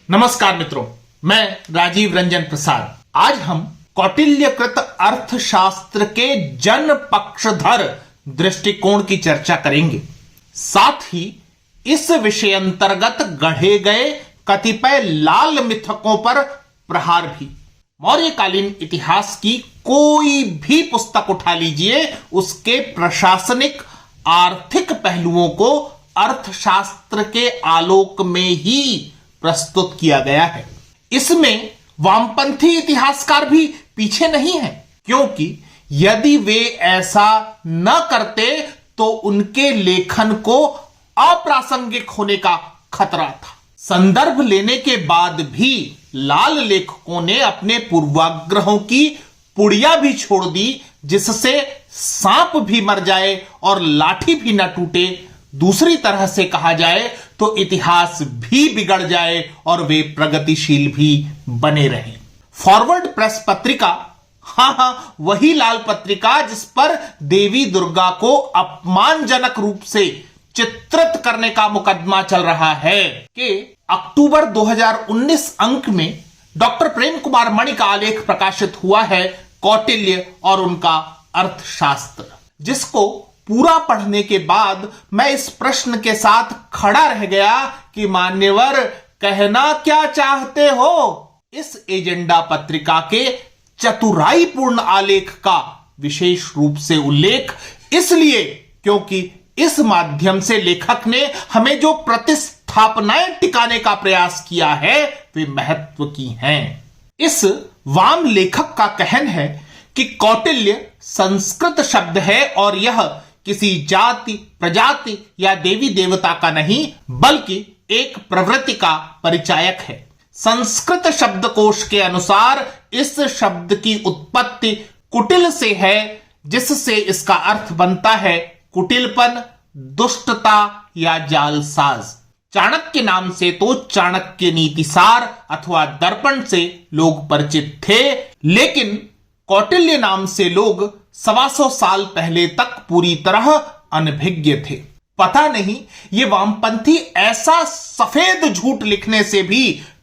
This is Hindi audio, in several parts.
नमस्कार मित्रों, मैं राजीव रंजन प्रसाद। आज हम कौटिल्यकृत अर्थशास्त्र के जन पक्षधर दृष्टिकोण की चर्चा करेंगे। साथ ही इस विषय अंतर्गत गढ़े गए कतिपय लाल मिथकों पर प्रहार भी। मौर्यकालीन इतिहास की कोई भी पुस्तक उठा लीजिए, उसके प्रशासनिक आर्थिक पहलुओं को अर्थशास्त्र के आलोक में ही प्रस्तुत किया गया है। इसमें वामपंथी इतिहासकार भी पीछे नहीं है, क्योंकि यदि वे ऐसा न करते तो उनके लेखन को अप्रासंगिक होने का खतरा था। संदर्भ लेने के बाद भी लाल लेखकों ने अपने पूर्वाग्रहों की पुड़िया भी छोड़ दी, जिससे सांप भी मर जाए और लाठी भी न टूटे। दूसरी तरह से कहा जाए तो इतिहास भी बिगड़ जाए और वे प्रगतिशील भी बने रहें। फॉरवर्ड प्रेस पत्रिका, वही लाल पत्रिका जिस पर देवी दुर्गा को अपमानजनक रूप से चित्रित करने का मुकदमा चल रहा है, कि अक्टूबर 2019 अंक में डॉक्टर प्रेम कुमार मणि का आलेख प्रकाशित हुआ है, कौटिल्य और उनका अर्थशास्त्र, जिसको पूरा पढ़ने के बाद मैं इस प्रश्न के साथ खड़ा रह गया कि मान्यवर, कहना क्या चाहते हो? इस एजेंडा पत्रिका के चतुराईपूर्ण आलेख का विशेष रूप से उल्लेख इसलिए क्योंकि इस माध्यम से लेखक ने हमें जो प्रतिस्थापनाएं टिकाने का प्रयास किया है वे महत्व की हैं। इस वाम लेखक का कहन है कि कौटिल्य संस्कृत शब्द है और यह किसी जाति, प्रजाति या देवी देवता का नहीं, बल्कि एक प्रवृत्ति का परिचायक है। संस्कृत शब्दकोश के अनुसार इस शब्द की उत्पत्ति कुटिल से है, जिससे इसका अर्थ बनता है कुटिलपन, दुष्टता या जालसाज। चाणक्य नाम से तो चाणक्य नीतिसार अथवा दर्पण से लोग परिचित थे, लेकिन कौटिल्य नाम से लोग 125 साल पहले तक पूरी तरह अनभिज्ञ थे। पता नहीं ये वामपंथी ऐसा सफेद झूठ लिखने से भी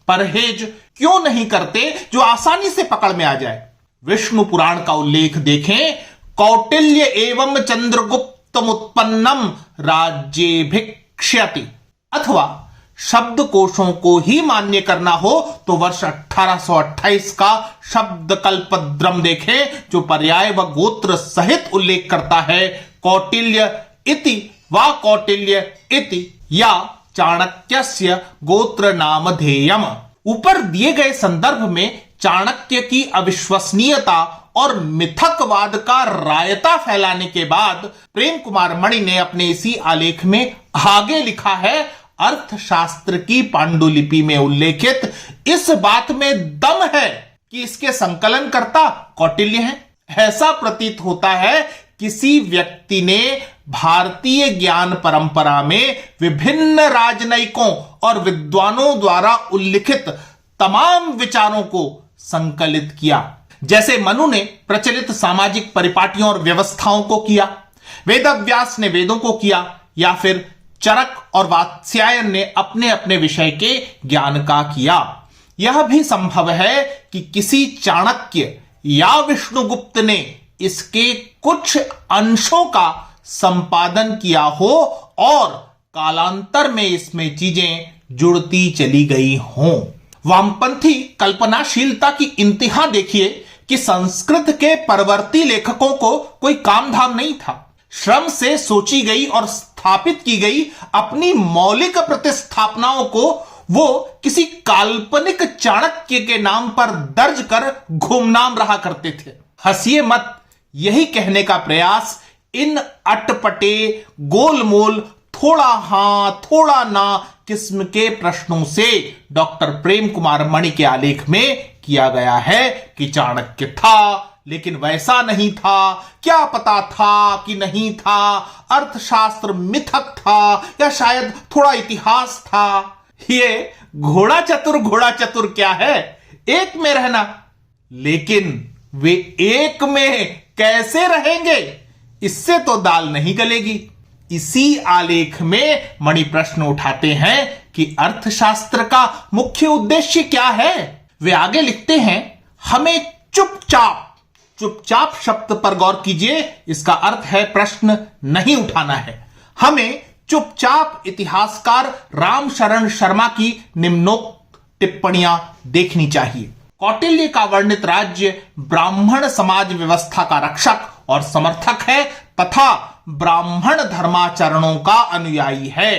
परहेज क्यों नहीं करते जो आसानी से पकड़ में आ जाए। विष्णु पुराण का उल्लेख देखें, कौटिल्य एवं चंद्रगुप्त उत्पन्नम राज्येभिक्ष्यति, अथवा शब्दकोशों को ही मान्य करना हो तो वर्ष 1828 का शब्द कल्पद्रम देखें, जो पर्याय व गोत्र सहित उल्लेख करता है कौटिल्य इति वा कौटिल्य इति या चाणक्यस्य गोत्र नामधेयम। ऊपर दिए गए संदर्भ में चाणक्य की अविश्वसनीयता और मिथकवाद का रायता फैलाने के बाद प्रेम कुमार मणि ने अपने इसी आलेख में आगे लिखा है, अर्थशास्त्र की पांडुलिपि में उल्लेखित इस बात में दम है कि इसके संकलनकर्ता कौटिल्य हैं। ऐसा प्रतीत होता है किसी व्यक्ति ने भारतीय ज्ञान परंपरा में विभिन्न राजनयिकों और विद्वानों द्वारा उल्लिखित तमाम विचारों को संकलित किया, जैसे मनु ने प्रचलित सामाजिक परिपाटियों और व्यवस्थाओं को किया, वेदव्यास ने वेदों को किया, या फिर चरक और वात्स्यायन ने अपने अपने विषय के ज्ञान का किया। यह भी संभव है कि किसी चाणक्य या विष्णुगुप्त ने इसके कुछ अंशों का संपादन किया हो और कालांतर में इसमें चीजें जुड़ती चली गई हों। वामपंथी कल्पनाशीलता की इंतहा देखिए कि संस्कृत के परवर्ती लेखकों को कोई काम धाम नहीं था। श्रम से सोची गई और स्थापित की गई अपनी मौलिक प्रतिस्थापनाओं को वो किसी काल्पनिक चाणक्य के नाम पर दर्ज कर गुमनाम रहा करते थे। हंसिए मत, यही कहने का प्रयास इन अटपटे, गोलमोल, थोड़ा हां थोड़ा ना किस्म के प्रश्नों से डॉक्टर प्रेम कुमार मणि के आलेख में किया गया है कि चाणक्य था लेकिन वैसा नहीं था, क्या पता था कि नहीं था, अर्थशास्त्र मिथक था या शायद थोड़ा इतिहास था। ये घोड़ा चतुर क्या है, एक में रहना, लेकिन वे एक में कैसे रहेंगे, इससे तो दाल नहीं गलेगी। इसी आलेख में मणि प्रश्न उठाते हैं कि अर्थशास्त्र का मुख्य उद्देश्य क्या है। वे आगे लिखते हैं, हमें चुपचाप शब्द पर गौर कीजिए, इसका अर्थ है प्रश्न नहीं उठाना है। हमें चुपचाप इतिहासकार रामशरण शर्मा की निम्नोक्त टिप्पणियां देखनी चाहिए। कौटिल्य का वर्णित राज्य ब्राह्मण समाज व्यवस्था का रक्षक और समर्थक है तथा ब्राह्मण धर्माचरणों का अनुयायी है।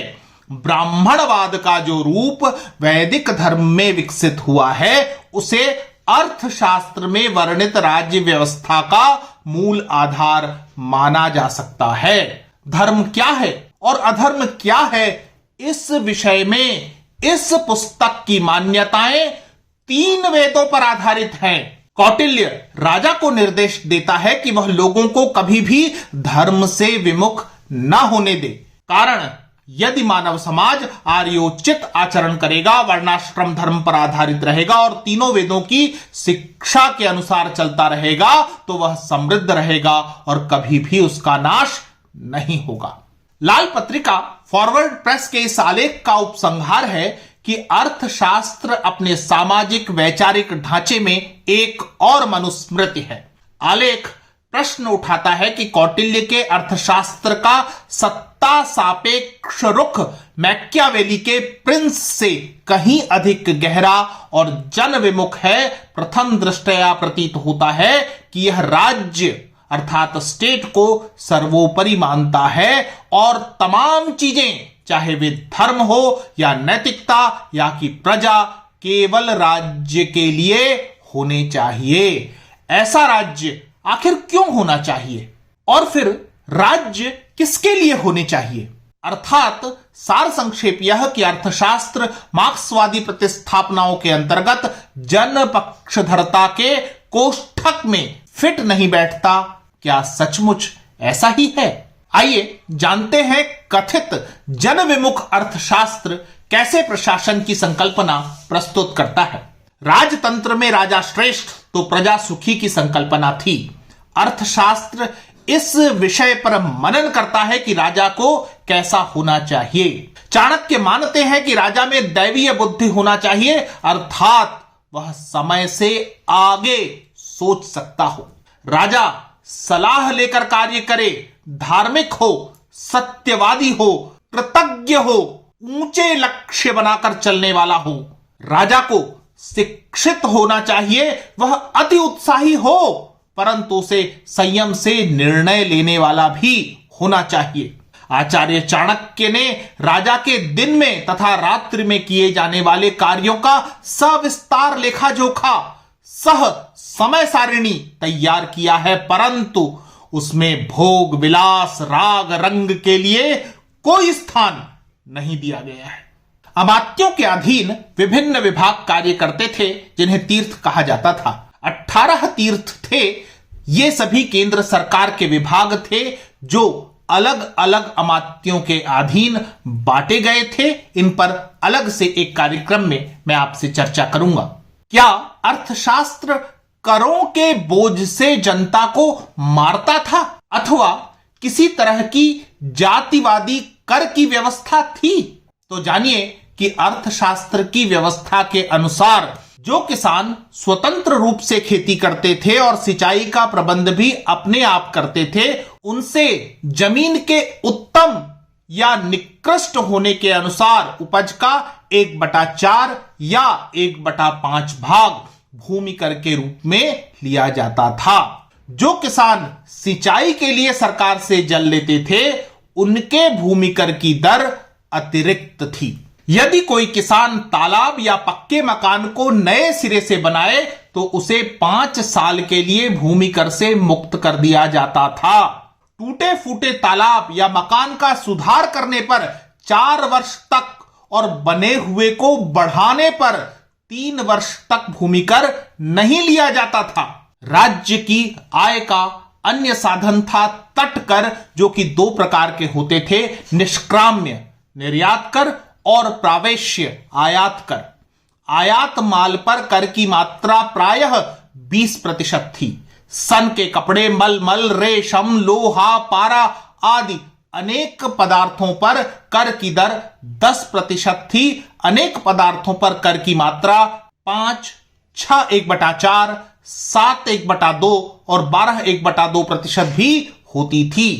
ब्राह्मणवाद का जो रूप वैदिक धर्म में विकसित हुआ है उसे अर्थशास्त्र में वर्णित राज्य व्यवस्था का मूल आधार माना जा सकता है। धर्म क्या है और अधर्म क्या है, इस विषय में इस पुस्तक की मान्यताएं 3 वेदों पर आधारित हैं। कौटिल्य राजा को निर्देश देता है कि वह लोगों को कभी भी धर्म से विमुख न होने दे। कारण, यदि मानव समाज आर्योचित आचरण करेगा, वर्णाश्रम धर्म पर आधारित रहेगा और तीनों वेदों की शिक्षा के अनुसार चलता रहेगा तो वह समृद्ध रहेगा और कभी भी उसका नाश नहीं होगा। लाल पत्रिका फॉरवर्ड प्रेस के इस आलेख का उपसंहार है कि अर्थशास्त्र अपने सामाजिक वैचारिक ढांचे में एक और मनुस्मृति है। आलेख प्रश्न उठाता है कि कौटिल्य के अर्थशास्त्र का सत्ता सापेक्ष रुख मैकियावेली के प्रिंस से कहीं अधिक गहरा और जन विमुख है। प्रथम दृष्टया प्रतीत होता है कि यह राज्य अर्थात स्टेट को सर्वोपरि मानता है और तमाम चीजें, चाहे वे धर्म हो या नैतिकता या कि प्रजा, केवल राज्य के लिए होने चाहिए। ऐसा राज्य आखिर क्यों होना चाहिए और फिर राज्य किसके लिए होने चाहिए? अर्थात सार संक्षेप यह कि अर्थशास्त्र मार्क्सवादी प्रतिस्थापनाओं के अंतर्गत जन पक्षधरता के कोष्ठक में फिट नहीं बैठता। क्या सचमुच ऐसा ही है? आइए जानते हैं कथित जन विमुख अर्थशास्त्र कैसे प्रशासन की संकल्पना प्रस्तुत करता है। राजतंत्र में राजा श्रेष्ठ तो प्रजा सुखी की संकल्पना थी। अर्थशास्त्र इस विषय पर मनन करता है कि राजा को कैसा होना चाहिए। चाणक्य मानते हैं कि राजा में दैवीय बुद्धि होना चाहिए, अर्थात वह समय से आगे सोच सकता हो। राजा सलाह लेकर कार्य करे, धार्मिक हो, सत्यवादी हो, कृतज्ञ हो, ऊंचे लक्ष्य बनाकर चलने वाला हो। राजा को शिक्षित होना चाहिए, वह अति उत्साही हो परंतु उसे संयम से निर्णय लेने वाला भी होना चाहिए। आचार्य चाणक्य ने राजा के दिन में तथा रात्रि में किए जाने वाले कार्यों का सविस्तार लेखा जोखा सह समय सारिणी तैयार किया है, परंतु उसमें भोग विलास राग रंग के लिए कोई स्थान नहीं दिया गया है। अमात्यों के अधीन विभिन्न विभाग कार्य करते थे जिन्हें तीर्थ कहा जाता था। 18 तीर्थ थे। ये सभी केंद्र सरकार के विभाग थे जो अलग अलग अमात्यों के अधीन बांटे गए थे। इन पर अलग से एक कार्यक्रम में मैं आपसे चर्चा करूंगा। क्या अर्थशास्त्र करों के बोझ से जनता को मारता था अथवा किसी तरह की जातिवादी कर की व्यवस्था थी? तो जानिए कि अर्थशास्त्र की व्यवस्था के अनुसार जो किसान स्वतंत्र रूप से खेती करते थे और सिंचाई का प्रबंध भी अपने आप करते थे, उनसे जमीन के उत्तम या निकृष्ट होने के अनुसार उपज का 1/4 या 1/5 भाग भूमि कर के रूप में लिया जाता था। जो किसान सिंचाई के लिए सरकार से जल लेते थे उनके भूमि कर की दर अतिरिक्त थी। यदि कोई किसान तालाब या पक्के मकान को नए सिरे से बनाए तो उसे 5 साल के लिए भूमि कर से मुक्त कर दिया जाता था। टूटे फूटे तालाब या मकान का सुधार करने पर 4 वर्ष तक और बने हुए को बढ़ाने पर 3 वर्ष तक भूमि कर नहीं लिया जाता था। राज्य की आय का अन्य साधन था तट कर, जो कि 2 प्रकार के होते थे, निष्क्राम्य निर्यात कर और प्रावेश्य आयात कर। आयात माल पर कर की मात्रा प्रायः 20% थी। सन के कपड़े, मलमल, रेशम, लोहा, पारा आदि अनेक पदार्थों पर कर की दर 10% थी। अनेक पदार्थों पर कर की मात्रा 5, 6 1/4, 7 1/2 और 12 1/2% भी होती थी।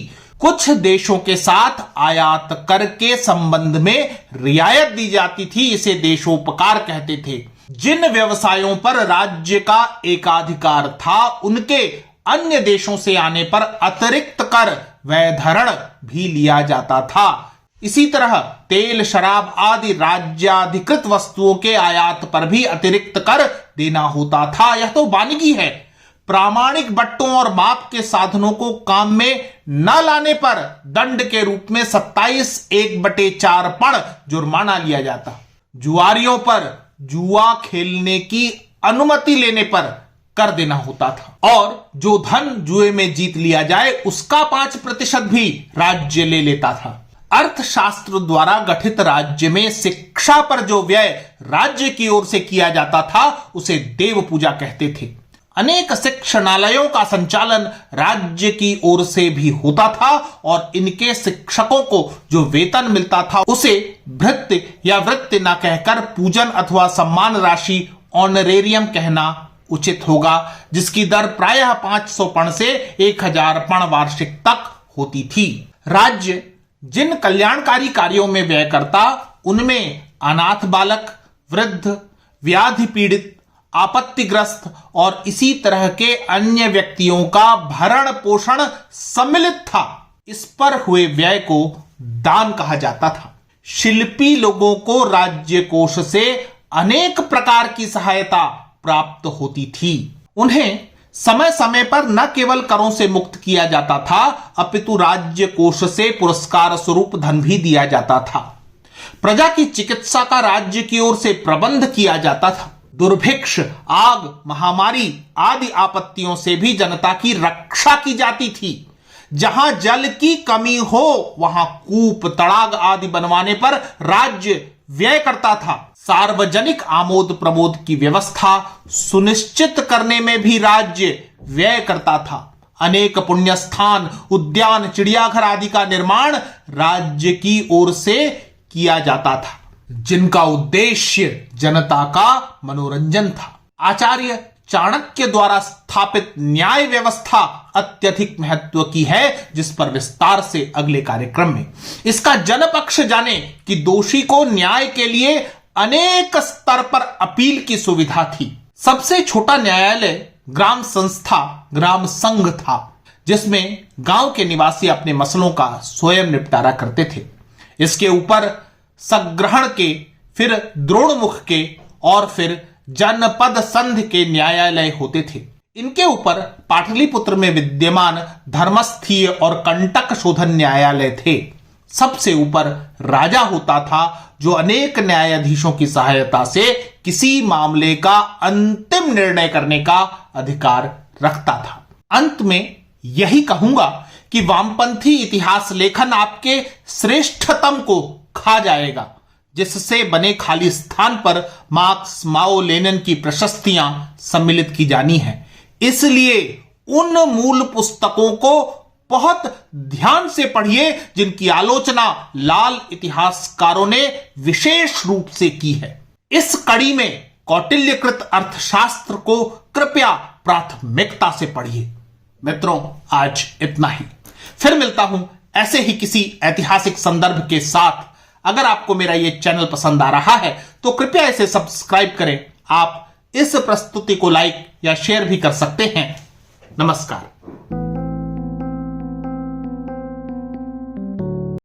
कुछ देशों के साथ आयात कर के संबंध में रियायत दी जाती थी, इसे देशोपकार कहते थे। जिन व्यवसायों पर राज्य का एकाधिकार था उनके अन्य देशों से आने पर अतिरिक्त कर वैधरण भी लिया जाता था। इसी तरह तेल, शराब आदि राज्याधिकृत वस्तुओं के आयात पर भी अतिरिक्त कर देना होता था। यह तो वानिकी है। प्रामाणिक बट्टों और माप के साधनों को काम में न लाने पर दंड के रूप में 27 1/4 पण जुर्माना लिया जाता। जुआरियों पर जुआ खेलने की अनुमति लेने पर कर देना होता था और जो धन जुए में जीत लिया जाए उसका 5% भी राज्य ले लेता था। अर्थशास्त्र द्वारा गठित राज्य में शिक्षा पर जो व्यय राज्य की ओर से किया जाता था उसे देव पूजा कहते थे। अनेक शिक्षणालयों का संचालन राज्य की ओर से भी होता था और इनके शिक्षकों को जो वेतन मिलता था उसे भृत्य या वृत्ति न कहकर पूजन अथवा सम्मान राशि ऑनरेरियम कहना उचित होगा, जिसकी दर प्रायः 500 पण से 1000 पण वार्षिक तक होती थी। राज्य जिन कल्याणकारी कार्यों में व्यय करता उनमें अनाथ बालक, वृद्ध, व्याधि पीड़ित, आपत्तिग्रस्त और इसी तरह के अन्य व्यक्तियों का भरण पोषण सम्मिलित था। इस पर हुए व्यय को दान कहा जाता था। शिल्पी लोगों को राज्य कोष से अनेक प्रकार की सहायता प्राप्त होती थी। उन्हें समय समय पर न केवल करों से मुक्त किया जाता था अपितु राज्य कोष से पुरस्कार स्वरूप धन भी दिया जाता था। प्रजा की चिकित्सा का राज्य की ओर से प्रबंध किया जाता था। दुर्भिक्ष, आग, महामारी आदि आपत्तियों से भी जनता की रक्षा की जाती थी। जहां जल की कमी हो वहां कूप, तड़ाग आदि बनवाने पर राज्य व्यय करता था। सार्वजनिक आमोद प्रमोद की व्यवस्था सुनिश्चित करने में भी राज्य व्यय करता था। अनेक पुण्य स्थान, उद्यान, चिड़ियाघर आदि का निर्माण राज्य की ओर से किया जाता था, जिनका उद्देश्य जनता का मनोरंजन था। आचार्य चाणक्य द्वारा स्थापित न्याय व्यवस्था अत्यधिक महत्व की है, जिस पर विस्तार से अगले कार्यक्रम में। इसका जनपक्ष जाने कि दोषी को न्याय के लिए अनेक स्तर पर अपील की सुविधा थी। सबसे छोटा न्यायालय ग्राम संस्था, ग्राम संघ था, जिसमें गांव के निवासी अपने मसलों का स्वयं निपटारा करते थे। इसके ऊपर सग्रहण के, फिर द्रोणमुख के और फिर जनपद संध के न्यायालय होते थे। इनके ऊपर पाटलिपुत्र में विद्यमान धर्मस्थीय और कंटक शोधन न्यायालय थे। सबसे ऊपर राजा होता था, जो अनेक न्यायाधीशों की सहायता से किसी मामले का अंतिम निर्णय करने का अधिकार रखता था। अंत में यही कहूंगा कि वामपंथी इतिहास लेखन आपके श्रेष्ठतम को खा जाएगा, जिससे बने खाली स्थान पर मार्क्स, माओ, लेनिन की प्रशस्तियां सम्मिलित की जानी है। इसलिए उन मूल पुस्तकों को बहुत ध्यान से पढ़िए जिनकी आलोचना लाल इतिहासकारों ने विशेष रूप से की है। इस कड़ी में कौटिल्यकृत अर्थशास्त्र को कृपया प्राथमिकता से पढ़िए। मित्रों, आज इतना ही। फिर मिलता हूं ऐसे ही किसी ऐतिहासिक संदर्भ के साथ। अगर आपको मेरा यह चैनल पसंद आ रहा है तो कृपया इसे सब्सक्राइब करें। आप इस प्रस्तुति को लाइक या शेयर भी कर सकते हैं। नमस्कार।